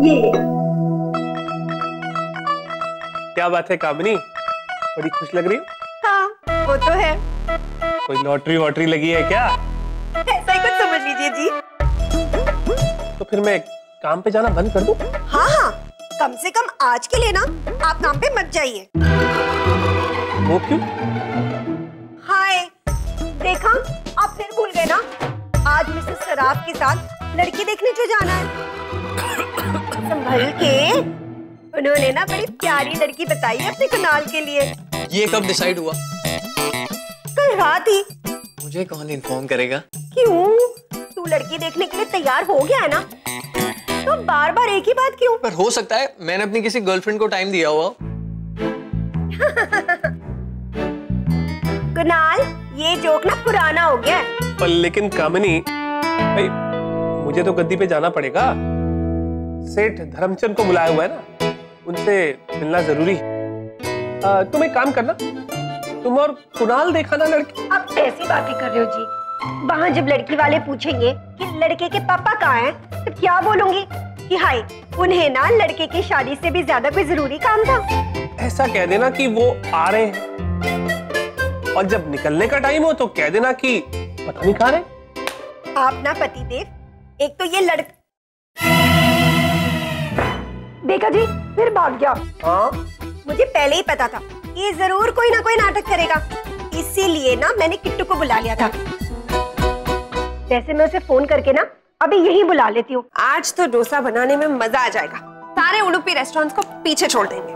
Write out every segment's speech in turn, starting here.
ये क्या बात है कामिनी, बड़ी खुश लग रही हो। हाँ वो तो है। कोई लॉटरी वॉटरी लगी है क्या? ऐसा ही कुछ समझ लीजिए जी। तो फिर मैं काम पे जाना बंद कर दूं? हाँ हाँ, कम से कम आज के लिए ना आप काम पे मत जाइए। वो क्यों? हाय, देखा आप फिर भूल गए ना, आज मिसेस सराफ के साथ लड़की देखने जो जाना है। संभल के, उन्होंने ना बड़ी प्यारी लड़की बताई है अपने कुणाल के लिए। ये कब डिसाइड हुआ? कल रात ही। मुझे कौन इन्फॉर्म करेगा? क्यों, तू लड़की देखने के लिए तैयार हो गया है ना, तो बार बार एक ही बात क्यों? पर हो सकता है मैंने अपनी किसी गर्लफ्रेंड को टाइम दिया हुआ। कुणाल, ये जोक ना पुराना हो गया है। पर लेकिन कामिनी भाई, मुझे तो गद्दी पे जाना पड़ेगा। सेठ धर्मचंद को बुलाया हुआ है ना, उनसे मिलना जरूरी है। तुम एक काम करना, तुम और कुणाल देखा ना लड़की। आप ऐसी बातें कर रहे हो जी, वहाँ जब लड़की वाले पूछेंगे कि लड़के के पापा कहाँ हैं, तो क्या बोलूंगी कि हाय, उन्हें ना लड़के की शादी से भी ज्यादा कोई जरूरी काम था। ऐसा कह देना कि वो आ रहे हैं, और जब निकलने का टाइम हो तो कह देना कि पता नहीं कहाँ रहे। आप ना पतिदेव, एक तो ये लड़का देखा जी, फिर भाग गया। हाँ, मुझे पहले ही पता था ये जरूर कोई ना कोई नाटक करेगा, इसीलिए ना मैंने किट्टू को बुला लिया था। जैसे मैं उसे फोन करके ना अभी यही बुला लेती हूँ। आज तो डोसा बनाने में मजा आ जाएगा, सारे उडुपी रेस्टोरेंट्स को पीछे छोड़ देंगे।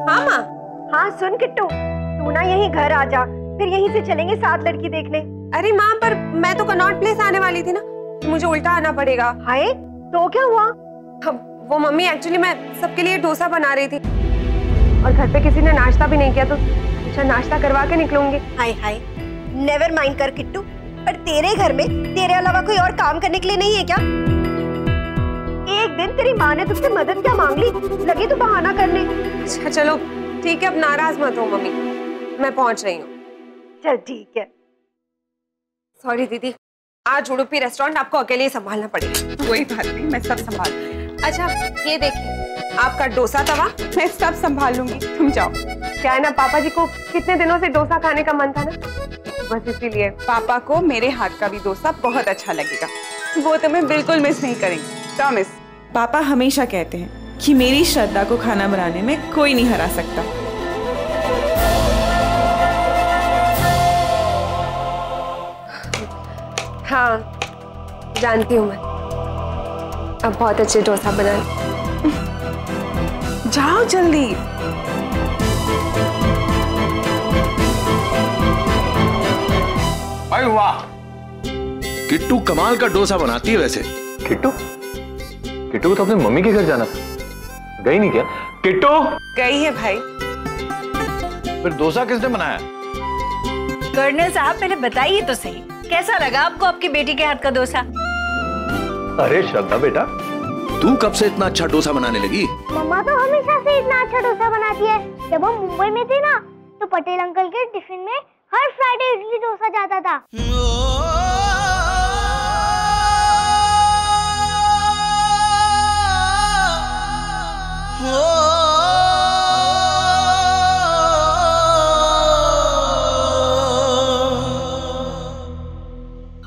हाँ माँ। हाँ सुन किट्टू, तू ना यहीं घर आ जा, फिर यहीं से चलेंगे साथ लड़की देखने। अरे माँ, पर मैं तो कनॉट प्लेस आने वाली थी ना, मुझे उल्टा आना पड़ेगा। हाय, तो क्या हुआ? वो मम्मी, एक्चुअली मैं सबके लिए डोसा बना रही थी और घर पे किसी ने नाश्ता भी नहीं किया, तो अच्छा नाश्ता करवा के निकलूंगी। हाय हाय, नेवर माइंड कर किट्टू, पर तेरे घर में तेरे अलावा कोई और काम करने के लिए नहीं है क्या? एक दिन तेरी माँ ने तुझसे मदद क्या मांग ली, लगी तू बहाना करने। अच्छा चलो ठीक है, अब नाराज मत हो मम्मी, मैं पहुंच रही हूँ। चल ठीक है। सॉरी दीदी, आज उडुपी रेस्टोरेंट आपको अकेले ही संभालना पड़ेगा। कोई बात नहीं, मैं सब संभाल लूंगी। अच्छा ये देखिए, आपका डोसा तवा। मैं सब संभाल लूंगी, तुम जाओ। क्या है ना, पापा जी को कितने दिनों से डोसा खाने का मन था ना, बस इसीलिए। पापा को मेरे हाथ का भी डोसा बहुत अच्छा लगेगा, वो तुम्हें बिल्कुल मिस नहीं करेंगे, प्रॉमिस। पापा हमेशा कहते हैं कि मेरी श्रद्धा को खाना बनाने में कोई नहीं हरा सकता। हाँ जानती हूँ मैं, अब बहुत अच्छे डोसा बना। जाओ जल्दी। भाई वाह, किट्टू कमाल का डोसा बनाती है। वैसे किट्टू को तो अपने मम्मी के घर जाना था, गई नहीं क्या? किट्टू गई है भाई। फिर डोसा किसने बनाया? कर्नल साहब पहले बताइए तो सही, कैसा लगा आपको आपकी बेटी के हाथ का डोसा? अरे श्रद्धा बेटा, तू कब से इतना अच्छा डोसा बनाने लगी? मम्मा तो हमेशा से इतना अच्छा डोसा बनाती है। जब हम मुंबई में थे ना, तो पटेल अंकल के टिफिन में हर फ्राइडे इडली डोसा जाता था।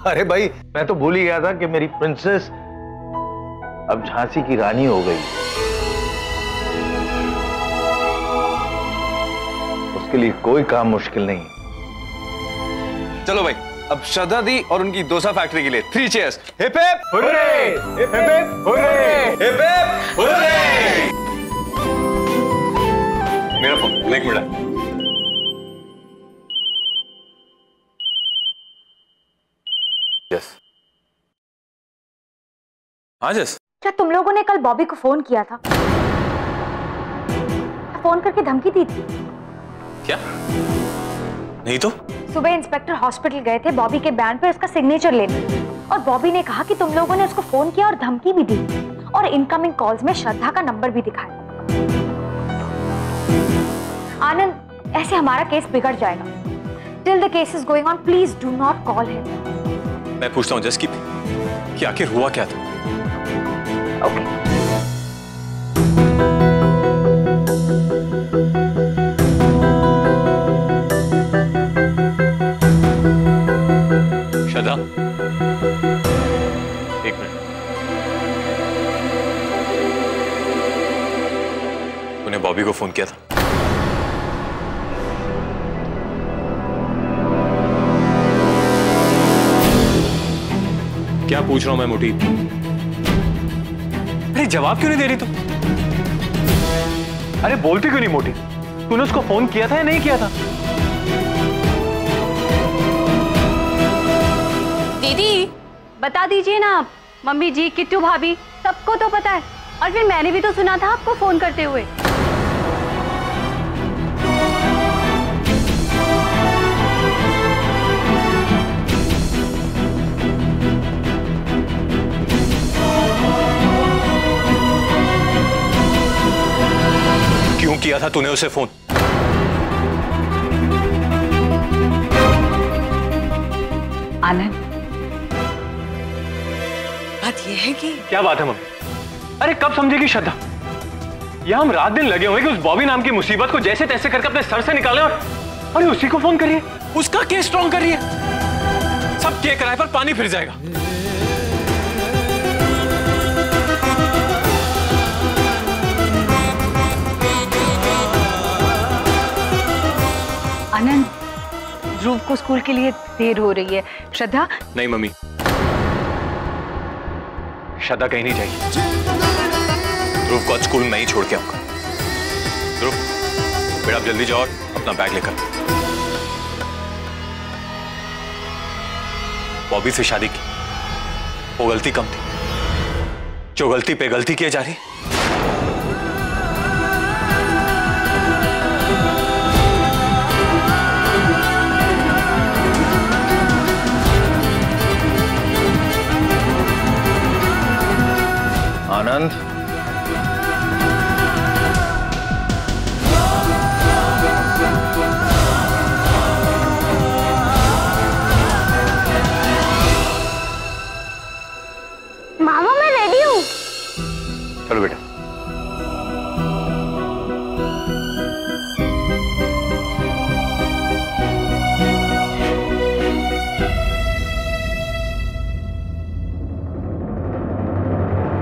अरे भाई, मैं तो भूल ही गया था कि मेरी प्रिंसेस अब झांसी की रानी हो गई। उसके लिए कोई काम मुश्किल नहीं। चलो भाई, अब श्रद्धा दी और उनकी डोसा फैक्ट्री के लिए 3 cheers. Hip hip hurray! Hip hip hurray! Hip hip hurray! मेरा फोन, एक मिनट। यस। हाँ जस। क्या तुम लोगों ने कल बॉबी को फोन किया था? फोन करके धमकी दी थी? क्या? नहीं तो। सुबह इंस्पेक्टर हॉस्पिटल गए थे बॉबी के बयान पर उसका सिग्नेचर लेने, और बॉबी ने कहा कि तुम लोगों ने उसको फोन किया और धमकी भी दी, और इनकमिंग कॉल्स में श्रद्धा का नंबर भी दिखाया। आनंद, ऐसे हमारा केस बिगड़ जाएगा। Till the case is going on, please do not call him. मैं पूछता हूँ जस्ट कि आखिर हुआ क्या था? ओके। श्रद्धा, एक मिनट। तूने बॉबी को फोन किया था? क्या पूछ रहा हूं मैं मोटी? अरे जवाब क्यों नहीं दे रही तू? अरे बोलती क्यों नहीं मोटी? तूने उसको फोन किया था या नहीं किया था? दीदी बता दीजिए ना आप। मम्मी जी, किट्टू भाभी, सबको तो पता है। और फिर मैंने भी तो सुना था आपको फोन करते हुए। क्यों किया था तूने उसे फोन? आनंद, बात यह है कि क्या बात है मम्मी? अरे कब समझेगी श्रद्धा? यह हम रात दिन लगे हुए कि उस बॉबी नाम की मुसीबत को जैसे तैसे करके अपने सर से निकालें और उसी को फोन करिए। उसका केस स्ट्रॉन्ग करिए। सब के किराए पर पानी फिर जाएगा। आनंद, ध्रुव को स्कूल के लिए देर हो रही है। श्रद्धा? नहीं मम्मी, श्रद्धा कहीं नहीं जाएगी। ध्रुव को आज स्कूल में ही छोड़ के आऊंगा। ध्रुव बेटा, आप जल्दी जाओ और अपना बैग लेकर। बॉबी से शादी की, वो गलती कम थी जो गलती पे गलती किए जा रही। आनंद, मामा मैं रेडी हूँ। चलो बेटा।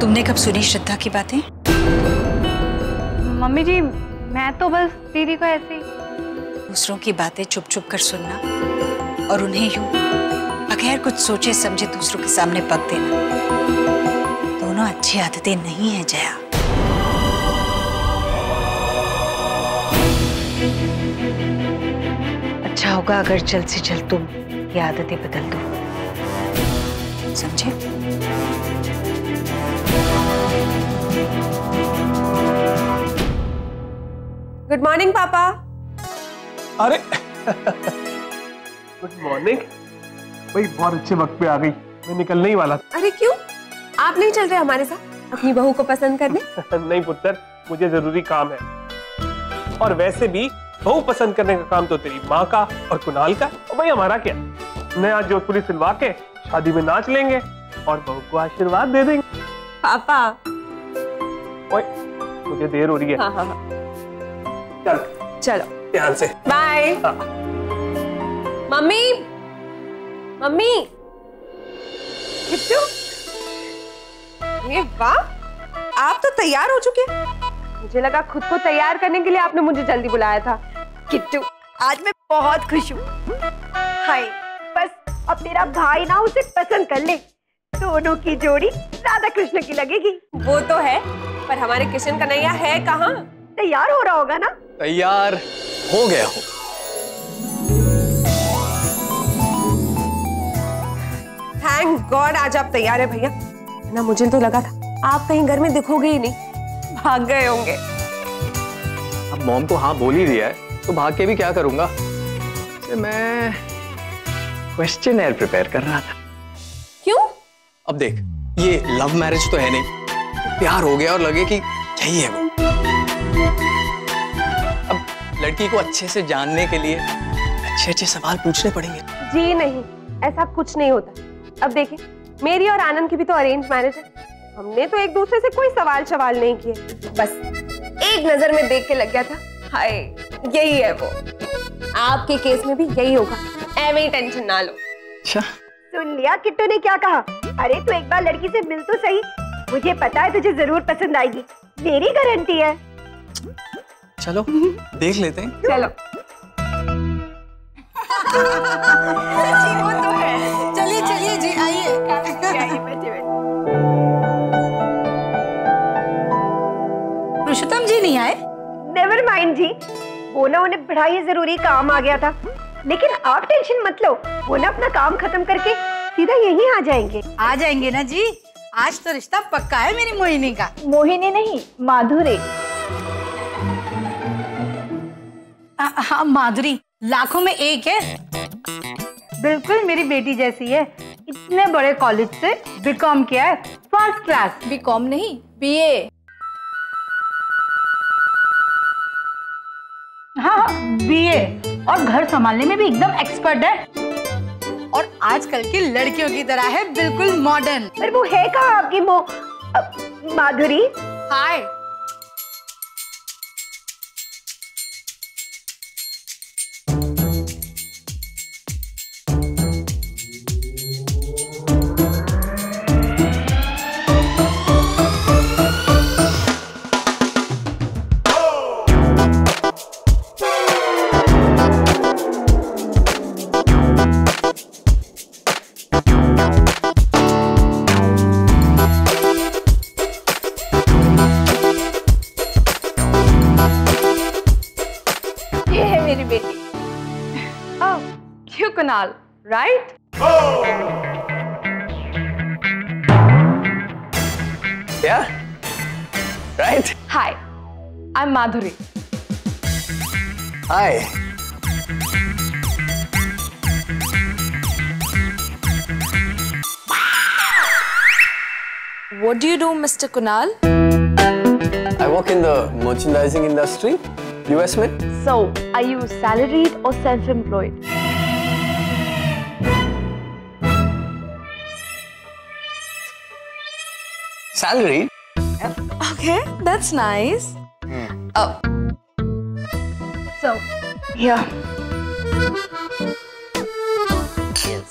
तुमने कब सुनी श्रद्धा की बातें? मम्मी जी, मैं तो बस दीदी को ऐसे ही दूसरों की बातें चुप चुप कर सुनना और उन्हें यूं बगैर कुछ सोचे समझे दूसरों के सामने पक देना, दोनों अच्छी आदतें नहीं है जया। अच्छा होगा अगर जल्द से जल्द तुम ये आदतें बदल दो, समझे? गुड मॉर्निंग पापा। अरे गुड मॉर्निंग भाई, बहुत अच्छे वक्त पे आ गई। मैं निकलने ही वाला था। अरे क्यों, आप नहीं चल रहे हमारे साथ अपनी बहू को पसंद करने? नहीं पुत्र, मुझे जरूरी काम है। और वैसे भी बहू पसंद करने का काम तो तेरी माँ का और कुणाल का, और भाई हमारा क्या। नया जोधपुरी सिलवा के शादी में नाच लेंगे और बहू को आशीर्वाद दे देंगे। पापा ओए, मुझे देर हो रही है। हाँ हाँ हाँ, चल चलो ध्यान से। बाय। हाँ। मम्मी, मम्मी, किट्टू, ये वाह, आप तो तैयार हो चुके हैं। मुझे लगा खुद को तैयार करने के लिए आपने मुझे जल्दी बुलाया था। किट्टू, आज मैं बहुत खुश हूँ। हाय, बस अब तेरा भाई ना उसे पसंद कर ले, दोनों की जोड़ी राधा कृष्ण की लगेगी। वो तो है, पर हमारे किशन कन्हैया है कहाँ? तैयार हो रहा होगा ना? तैयार हो गया हूँ। थैंक गॉड आज आप तैयार है भैया, ना मुझे तो लगा था आप कहीं घर में दिखोगे ही नहीं, भाग गए होंगे। अब मॉम को हाँ बोल ही दिया है तो भाग के भी क्या करूंगा। मैं क्वेश्चनर प्रिपेयर कर रहा था। क्यों? अब देख, ये लव मैरिज तो है नहीं, प्यार हो गया और लगे कि यही है वो। अब लड़की को अच्छे से जानने के लिए अच्छे सवाल पूछने पड़ेंगे। जी नहीं, ऐसा कुछ नहीं होता। अब देखिए, मेरी और आनंद की भी तो अरेंज मैरिज है। हमने तो एक दूसरे से कोई सवाल नहीं किए, बस एक नजर में देख के लग गया था। हाय, यही है वो। आपके केस में भी यही होगा, ऐਵੇਂ ही टेंशन ना लो। अच्छा, सुन लिया किट्टू ने क्या कहा? अरे तू एक बार लड़की से मिल तो सही, मुझे पता है तुझे जरूर पसंद आएगी, मेरी गारंटी है। चलो देख लेते हैं। चलो। वो तो है। चलिए चलिए जी, आइए। पुरुषोत्तम जी नहीं आए? नेवर माइंड जी, वो ना उन्हें बड़ा ही जरूरी काम आ गया था, लेकिन आप टेंशन मत लो, वो ना अपना काम खत्म करके सीधा यहीं आ जाएंगे। आ जाएंगे ना जी, आज तो रिश्ता पक्का है मेरी मोहिनी का। मोहिनी नहीं, माधुरी। हाँ माधुरी, लाखों में एक है। बिल्कुल मेरी बेटी जैसी है। इतने बड़े कॉलेज से बीकॉम किया है, फर्स्ट क्लास। बीकॉम नहीं, बीए। हाँ, बीए, और घर संभालने में भी एकदम एक्सपर्ट है। और आजकल की लड़कियों की तरह है, बिल्कुल मॉडर्न। पर वो है कहाँ आपकी माधुरी? हाय। Kunal, right? Yeah, right? Hi, I'm Madhuri. Hi. What do you do, Mr. Kunal? I work in the merchandising industry, US में. So, are you salaried or self-employed? Salary? Okay, that's nice. So, here. Yes.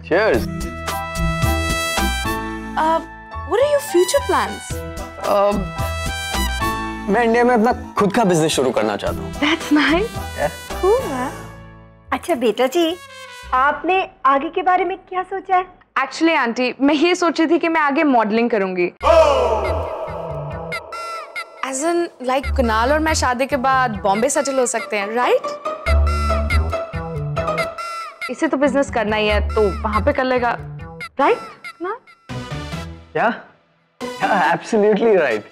Cheers. What are your future plans? मैं India में अपना खुद का business शुरू करना चाहता हूँ। That's nice. Cool. अच्छा बेटा जी, आपने आगे के बारे में क्या सोचा है? एक्चुअली आंटी, मैं ये सोची थी कि मैं आगे मॉडलिंग करूंगी। As in, like कुणाल और मैं शादी के बाद बॉम्बे सेटल हो सकते हैं, राइट? इसे तो बिजनेस करना ही है, तो वहां पे कर लेगा, राइट? ना? Yeah, absolutely right.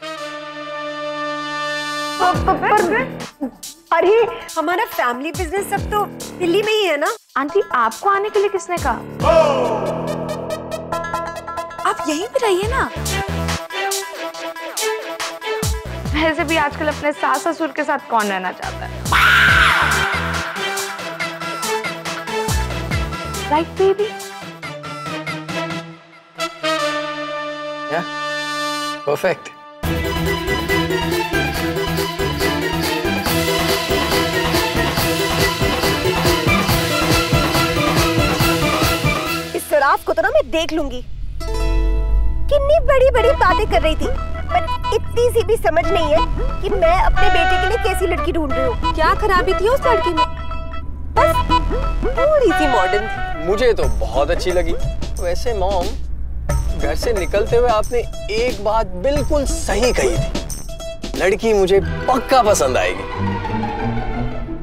अरे हमारा फैमिली बिजनेस सब तो दिल्ली में ही है ना? आंटी, आपको आने के लिए किसने कहा? आप यहीं पे रहिए ना। वैसे भी आजकल अपने सास ससुर के साथ कौन रहना चाहता है? Right baby? Yeah, perfect. इस सराफ को तो ना मैं देख लूंगी। कितनी बड़ी बड़ी बातें कर रही थी, पर इतनी सी भी समझ नहीं है कि मैं अपने बेटे के लिए कैसी लड़की ढूंढ रही हूँ। क्या खराबी थी उस लड़की में? बस थोड़ी सी मॉडर्न थी। मुझे तो बहुत अच्छी लगी। वैसे मॉम, घर से निकलते हुए आपने एक बात बिल्कुल सही कही थी, लड़की मुझे पक्का पसंद आएगी।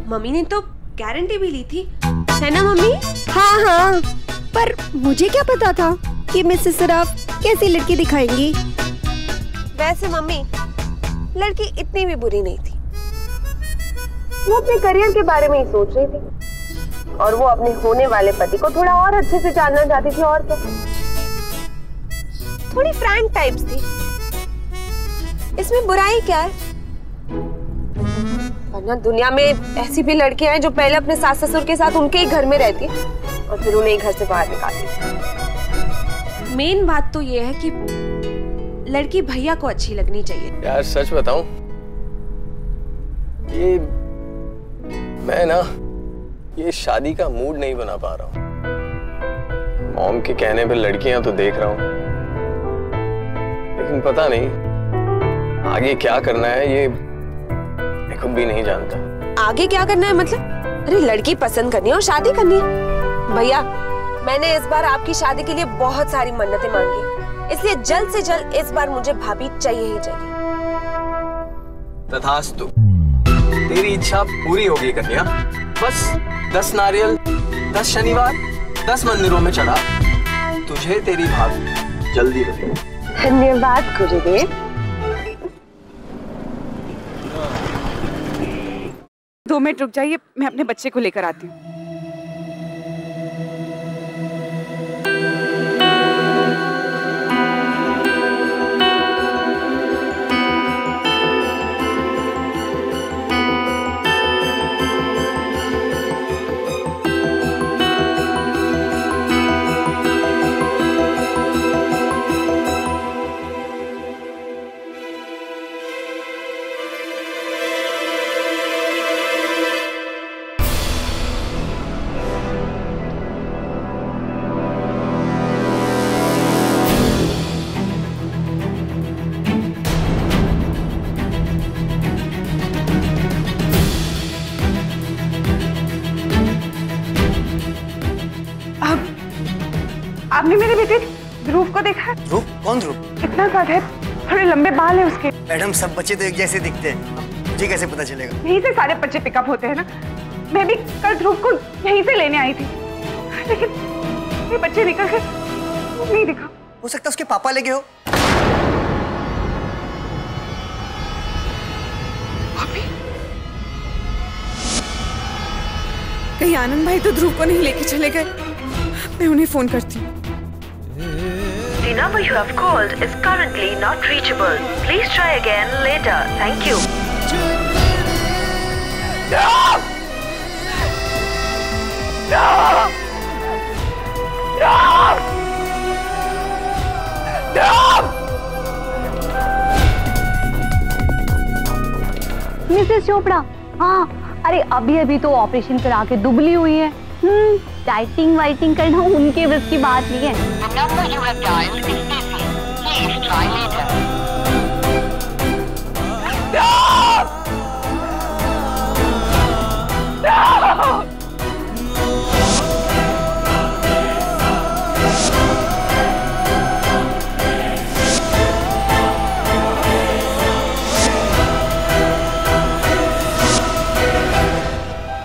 मम्मी ने तो गारंटी भी ली थी, है ना मम्मी? हाँ हाँ, पर मुझे क्या पता था कि मिसेस सराफ कैसी लड़की दिखाएंगी। वैसे मम्मी, लड़की इतनी भी बुरी नहीं थी। वो अपने करियर के बारे में ही सोच रही थी, और वो अपने होने वाले पति को थोड़ा और अच्छे से जानना चाहती थी। और क्या, थोड़ी फ्रैंक टाइप्स थी। इसमें बुराई क्या है? वरना दुनिया में ऐसी भी लड़कियां हैं जो पहले अपने सास ससुर के साथ उनके ही घर में रहती और फिर उन्हें घर से बाहर निकाल देती। मेन बात तो ये है कि लड़की भैया को अच्छी लगनी चाहिए। यार सच बताऊं, ये मैं ना ये शादी का मूड नहीं बना पा रहा हूँ। मॉम के कहने पे लड़कियां तो देख रहा हूँ, लेकिन पता नहीं आगे क्या करना है ये मैं खुद भी नहीं जानता। आगे क्या करना है मतलब? अरे लड़की पसंद करनी है और शादी करनी है। भैया मैंने इस बार आपकी शादी के लिए बहुत सारी मन्नतें मांगी, इसलिए जल्द से जल्द इस बार मुझे भाभी चाहिए ही चाहिए। तथास्तु, तेरी इच्छा पूरी होगी कन्या। बस 10 नारियल 10 शनिवार 10 मंदिरों में चढ़ा, तुझे तेरी भाभी जल्दी मिलेगी। धन्यवाद गुरुदेव। 2 मिनट रुक जाइए, मैं अपने बच्चे को लेकर आती हूँ। आपने मेरे बेटे ध्रुव को देखा? ध्रुव? कौन ध्रुव? इतना कद है, थोड़े लंबे बाल है उसके। मैडम सब बच्चे तो एक जैसे दिखते हैं, मुझे कैसे पता चलेगा? यहीं से सारे बच्चे पिकअप होते हैं ना। मैं भी कल ध्रुव को यहीं से लेने आई थी, लेकिन ये बच्चे निकल के नहीं दिखा। हो सकता है उसके पापा ले गए हो। कहीं आनंद भाई तो ध्रुव को नहीं लेके चले गए? मैं उन्हें फोन करती हूँ। The number you have called is currently not reachable. Please try again later. Thank you. No! No! No! No! Mrs Chopra, हाँ, अरे अभी अभी तो ऑपरेशन करा के दुबली हुई है। डाइटिंग वाइटिंग करना उनके बस की बात नहीं है। The number you have dialed is busy. Please try later. No! No!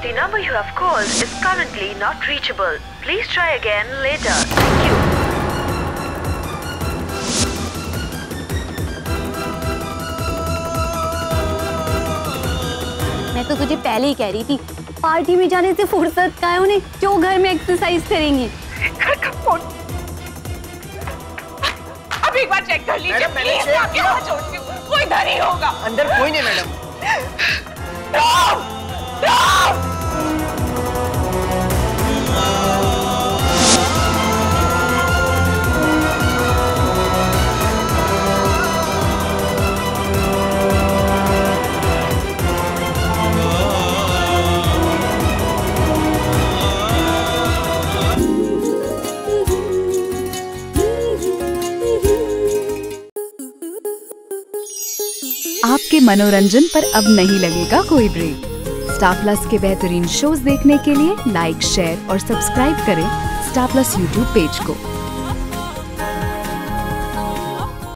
The number you have called is currently not reachable. Please try again later. Thank you. मैं तो तुझे पहले ही कह रही थी, पार्टी में जाने से फुर्सत कहाँ है उन्हें, जो घर में एक्सरसाइज करेंगी। घर का फोन अब एक बार चेक कर लीजिए प्लीज। मैं आपके हाथ जोड़ती हूँ, कोई इधर ही होगा। अंदर कोई नहीं मैडम। आपके मनोरंजन पर अब नहीं लगेगा कोई ब्रेक। स्टार प्लस के बेहतरीन शोज देखने के लिए लाइक, शेयर और सब्सक्राइब करें स्टार प्लस यूट्यूब पेज को।